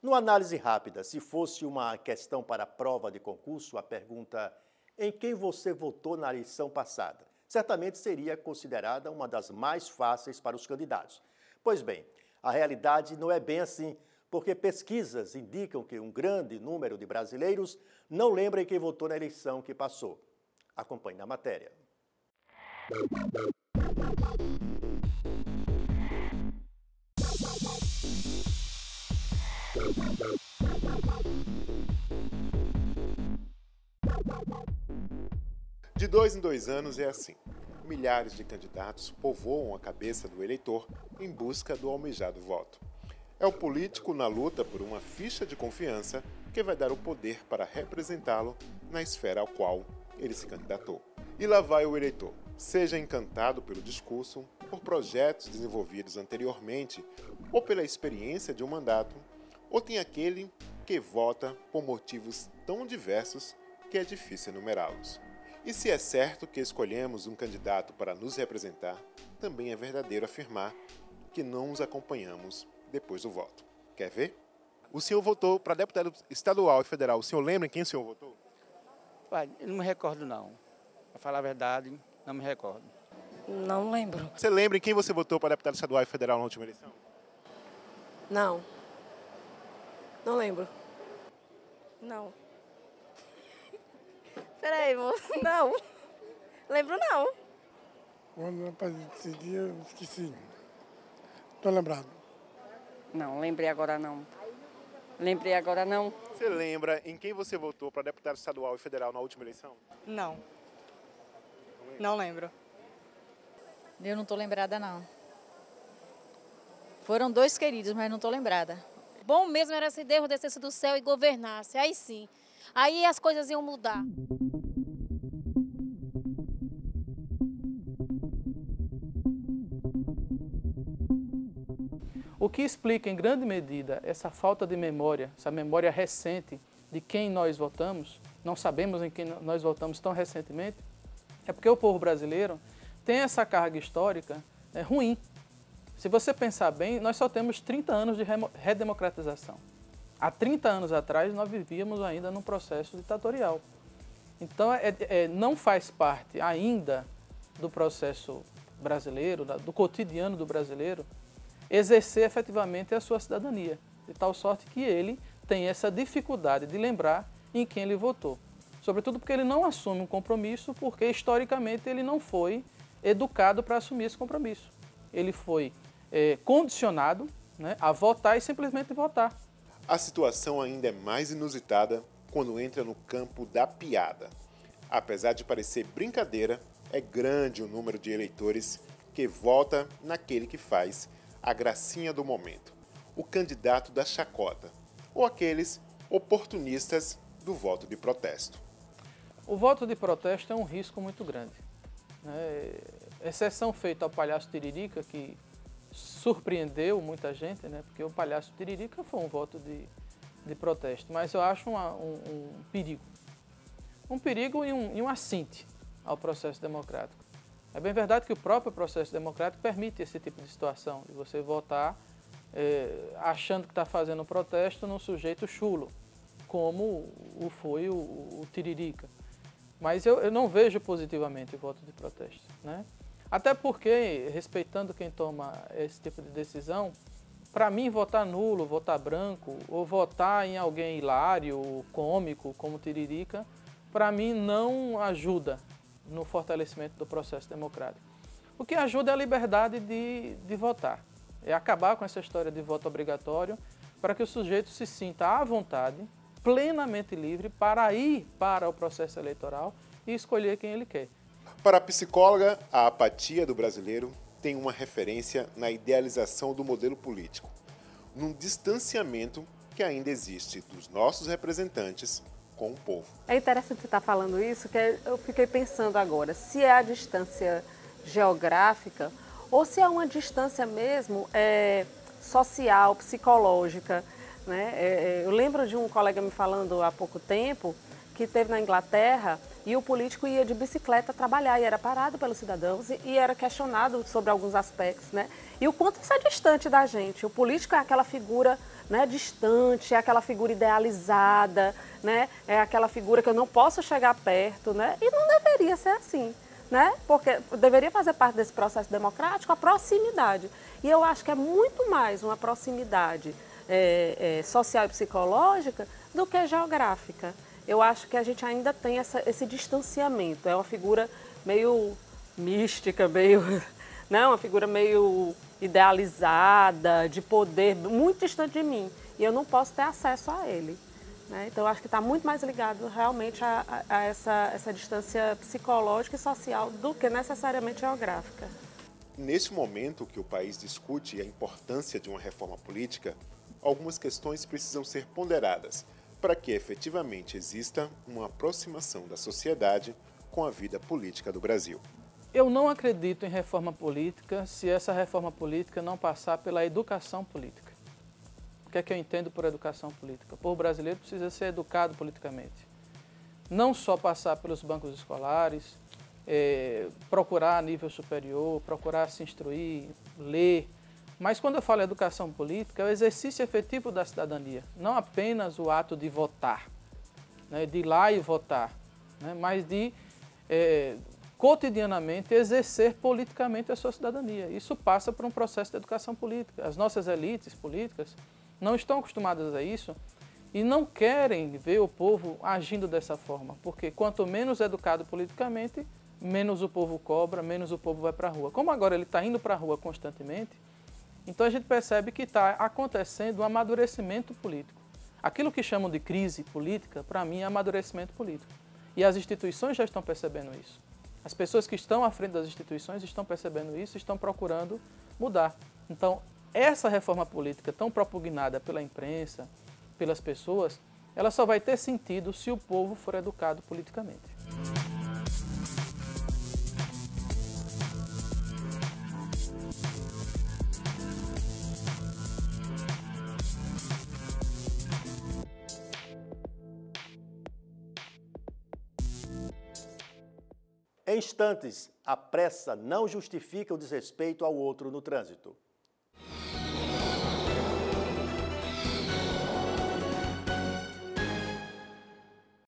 Numa análise rápida, se fosse uma questão para prova de concurso, a pergunta em quem você votou na eleição passada, certamente seria considerada uma das mais fáceis para os candidatos. Pois bem, a realidade não é bem assim, porque pesquisas indicam que um grande número de brasileiros não lembra em quem votou na eleição que passou. Acompanhe na matéria. De 2 em 2 anos é assim. Milhares de candidatos povoam a cabeça do eleitor em busca do almejado voto. É o político na luta por uma ficha de confiança que vai dar o poder para representá-lo na esfera ao qual ele se candidatou. E lá vai o eleitor, seja encantado pelo discurso, por projetos desenvolvidos anteriormente ou pela experiência de um mandato, ou tem aquele que vota por motivos tão diversos que é difícil enumerá-los. E se é certo que escolhemos um candidato para nos representar, também é verdadeiro afirmar que não os acompanhamos depois do voto. Quer ver? O senhor votou para deputado estadual e federal. O senhor lembra em quem o senhor votou? Pai, eu não me recordo não. Para falar a verdade, não me recordo. Não lembro. Você lembra em quem você votou para deputado estadual e federal na última eleição? Não. Não lembro. Não. Peraí, moço. Não. Lembro não. Quando para decidir, eu esqueci. Estou lembrado. Não, lembrei agora não. Lembrei agora não. Você lembra em quem você votou para deputado estadual e federal na última eleição? Não. Não lembro. Eu não estou lembrada, não. Foram 2 queridos, mas não estou lembrada. Bom mesmo era se Deus descesse do céu e governasse, aí sim. Aí as coisas iam mudar. O que explica em grande medida essa falta de memória, essa memória recente de quem nós votamos, não sabemos em quem nós votamos tão recentemente, é porque o povo brasileiro tem essa carga histórica ruim. Se você pensar bem, nós só temos 30 anos de redemocratização. Há 30 anos atrás, nós vivíamos ainda num processo ditatorial. Então, não faz parte ainda do processo brasileiro, do cotidiano do brasileiro, exercer efetivamente a sua cidadania, de tal sorte que ele tem essa dificuldade de lembrar em quem ele votou. Sobretudo porque ele não assume um compromisso, porque historicamente ele não foi educado para assumir esse compromisso. Ele foi condicionado, né, a votar e simplesmente votar. A situação ainda é mais inusitada quando entra no campo da piada. Apesar de parecer brincadeira, é grande o número de eleitores que vota naquele que faz a gracinha do momento, o candidato da chacota, ou aqueles oportunistas do voto de protesto. O voto de protesto é um risco muito grande. Exceção feita ao palhaço Tiririca, que surpreendeu muita gente, né? Porque o palhaço Tiririca foi um voto de protesto, mas eu acho um perigo. Um perigo e um assinte ao processo democrático. É bem verdade que o próprio processo democrático permite esse tipo de situação, de você votar achando que está fazendo um protesto num sujeito chulo, como foi o Tiririca. Mas eu não vejo positivamente o voto de protesto, né? Até porque, respeitando quem toma esse tipo de decisão, para mim votar nulo, votar branco, ou votar em alguém hilário, cômico, como Tiririca, para mim não ajuda no fortalecimento do processo democrático. O que ajuda é a liberdade de votar. É acabar com essa história de voto obrigatório para que o sujeito se sinta à vontade, plenamente livre para ir para o processo eleitoral e escolher quem ele quer. Para a psicóloga, a apatia do brasileiro tem uma referência na idealização do modelo político, num distanciamento que ainda existe dos nossos representantes com o povo. É interessante você estar falando isso, que eu fiquei pensando agora, se é a distância geográfica ou se é uma distância mesmo social, psicológica, né? Eu lembro de um colega me falando há pouco tempo que teve na Inglaterra e o político ia de bicicleta trabalhar e era parado pelos cidadãos e era questionado sobre alguns aspectos, né? E o quanto isso é distante da gente. O político é aquela figura, né, distante, é aquela figura idealizada, né? É aquela figura que eu não posso chegar perto, né? E não deveria ser assim, né? Porque deveria fazer parte desse processo democrático a proximidade. E eu acho que é muito mais uma proximidade social e psicológica do que geográfica. Eu acho que a gente ainda tem esse distanciamento. É uma figura meio mística, meio, né? Uma figura meio idealizada, de poder, muito distante de mim. E eu não posso ter acesso a ele, né? Então, eu acho que está muito mais ligado realmente a essa distância psicológica e social do que necessariamente geográfica. Neste momento que o país discute a importância de uma reforma política, algumas questões precisam ser ponderadas para que efetivamente exista uma aproximação da sociedade com a vida política do Brasil. Eu não acredito em reforma política se essa reforma política não passar pela educação política. O que é que eu entendo por educação política? O povo brasileiro precisa ser educado politicamente. Não só passar pelos bancos escolares, procurar a nível superior, procurar se instruir, ler. Mas quando eu falo educação política, é o exercício efetivo da cidadania, não apenas o ato de votar, né, de ir lá e votar, né, mas de cotidianamente exercer politicamente a sua cidadania. Isso passa por um processo de educação política. As nossas elites políticas não estão acostumadas a isso e não querem ver o povo agindo dessa forma, porque quanto menos educado politicamente, menos o povo cobra, menos o povo vai para a rua. Como agora ele está indo para a rua constantemente, então a gente percebe que está acontecendo um amadurecimento político. Aquilo que chamam de crise política, para mim, é amadurecimento político. E as instituições já estão percebendo isso. As pessoas que estão à frente das instituições estão percebendo isso e estão procurando mudar. Então, essa reforma política tão propugnada pela imprensa, pelas pessoas, ela só vai ter sentido se o povo for educado politicamente. Em instantes, a pressa não justifica o desrespeito ao outro no trânsito.